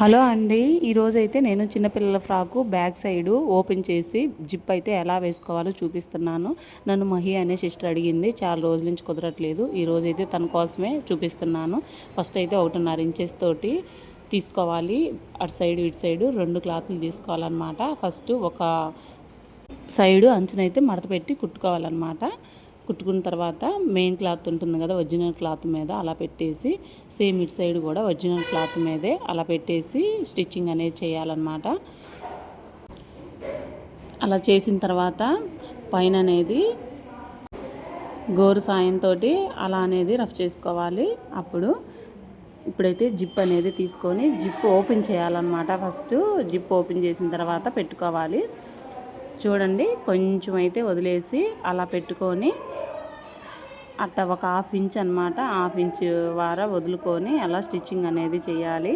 Hello అండి. ఈరోజైతే నేను చిన్నపిల్లల ఫ్రాకు బ్యాక్ సైడు ఓపెన్ చేసి జిప్ అయితే ఎలా వేసుకోవాలో చూపిస్తున్నాను. నన్ను మహి అనే సిస్టర్ అడిగింది. చాలా రోజుల నుంచి కుదరట్లేదు. ఈరోజైతే తన కోసమే చూపిస్తున్నాను. ఫస్ట్ అయితే 1.5 ఇంచెస్ తోటి తీసుకోవాలి. అటు సైడు ఇటు సైడు 2 క్లాతులు తీసుకోవాలన్నమాట. ఫస్ట్ ఒక సైడు అంచునైతే మడత పెట్టి కుట్టుకోవాలన్నమాట. కుట్టుకున్న తర్వాత మెయిన్ క్లాత్ ఉంటుంది కదా, ఒరిజినల్ క్లాత్ మీద అలా పెట్టేసి సేమ్ ఇటు సైడ్ కూడా ఒరిజినల్ క్లాత్ మీదే అలా పెట్టేసి స్టిచ్చింగ్ అనేది చేయాలన్నమాట. అలా చేసిన తర్వాత పైన అనేది గోరు సాయంతో అలా అనేది రఫ్ చేసుకోవాలి. ఇప్పుడైతే జిప్ అనేది తీసుకొని జిప్ ఓపెన్ చేయాలన్నమాట. ఫస్ట్ జిప్ ఓపెన్ చేసిన తర్వాత పెట్టుకోవాలి. చూడండి, కొంచెం అయితే వదిలేసి అలా పెట్టుకొని అట్లా ఒక 1/2 ఇంచ్ అనమాట, 1/2 ఇంచ్ వార వదులుకొని అలా స్టిచ్చింగ్ అనేది చేయాలి.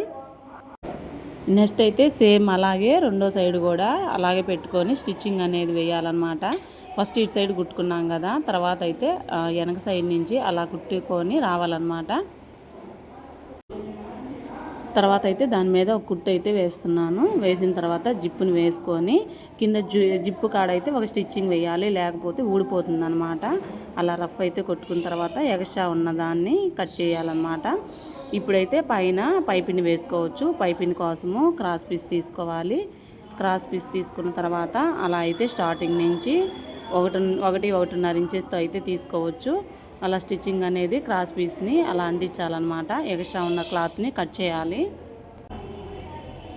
నెక్స్ట్ అయితే సేమ్ అలాగే రెండో సైడ్ కూడా అలాగే పెట్టుకొని స్టిచ్చింగ్ అనేది వేయాలన్నమాట. ఫస్ట్ ఇటు సైడ్ కుట్టుకున్నాం కదా, తర్వాత అయితే వెనక సైడ్ నుంచి అలా కుట్టుకొని రావాలన్నమాట. తర్వాత అయితే దాని మీద ఒక కుట్టు అయితే వేస్తున్నాను. వేసిన తర్వాత జిప్పుని వేసుకొని కింద జిప్పు కాడైతే ఒక స్టిచ్చింగ్ వేయాలి, లేకపోతే ఊడిపోతుంది అనమాట. అలా రఫ్ అయితే కొట్టుకున్న తర్వాత ఎక్స్ట్రా ఉన్న దాన్ని కట్ చేయాలన్నమాట. ఇప్పుడైతే పైన పైపింగ్ వేసుకోవచ్చు. పైపింగ్ కోసము క్రాస్ పీస్ తీసుకోవాలి. క్రాస్ పీస్ తీసుకున్న తర్వాత అలా అయితే స్టార్టింగ్ నుంచి 1.5 ఇంచెస్తో అయితే తీసుకోవచ్చు. అలా స్టిచ్చింగ్ అనేది క్రాస్ పీస్ని అలా అంటించాలన్నమాట. ఎక్స్ట్రా ఉన్న క్లాత్ని కట్ చేయాలి.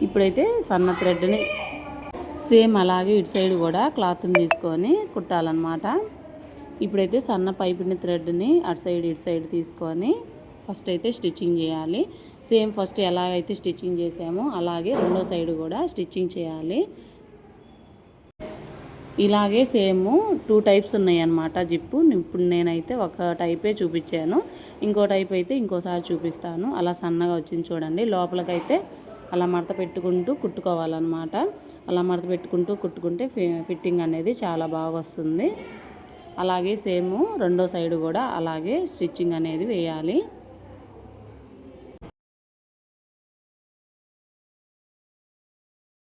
ఇప్పుడైతే సన్న థ్రెడ్ని సేమ్ అలాగే ఇటు సైడ్ కూడా క్లాత్ని తీసుకొని కుట్టాలన్నమాట. ఇప్పుడైతే సన్న పైపింగ్ థ్రెడ్ని అటు సైడ్ ఇటు సైడ్ తీసుకొని ఫస్ట్ అయితే స్టిచ్చింగ్ చేయాలి. సేమ్ ఫస్ట్ ఎలాగైతే స్టిచ్చింగ్ చేసామో అలాగే రెండో సైడ్ కూడా స్టిచ్చింగ్ చేయాలి. ఇలాగే సేమ్ 2 టైప్స్ ఉన్నాయి అన్నమాట జిప్పు. ఇప్పుడు నేనైతే ఒక టైపే చూపించాను, ఇంకో టైప్ అయితే ఇంకోసారి చూపిస్తాను. అలా సన్నగా వచ్చింది చూడండి. లోపలికైతే అలా మడత పెట్టుకుంటూ కుట్టుకోవాలన్నమాట. అలా మడత పెట్టుకుంటూ కుట్టుకుంటే ఫిట్టింగ్ అనేది చాలా బాగా వస్తుంది. అలాగే సేమ్ రెండో సైడ్ కూడా అలాగే స్టిచ్చింగ్ అనేది వేయాలి.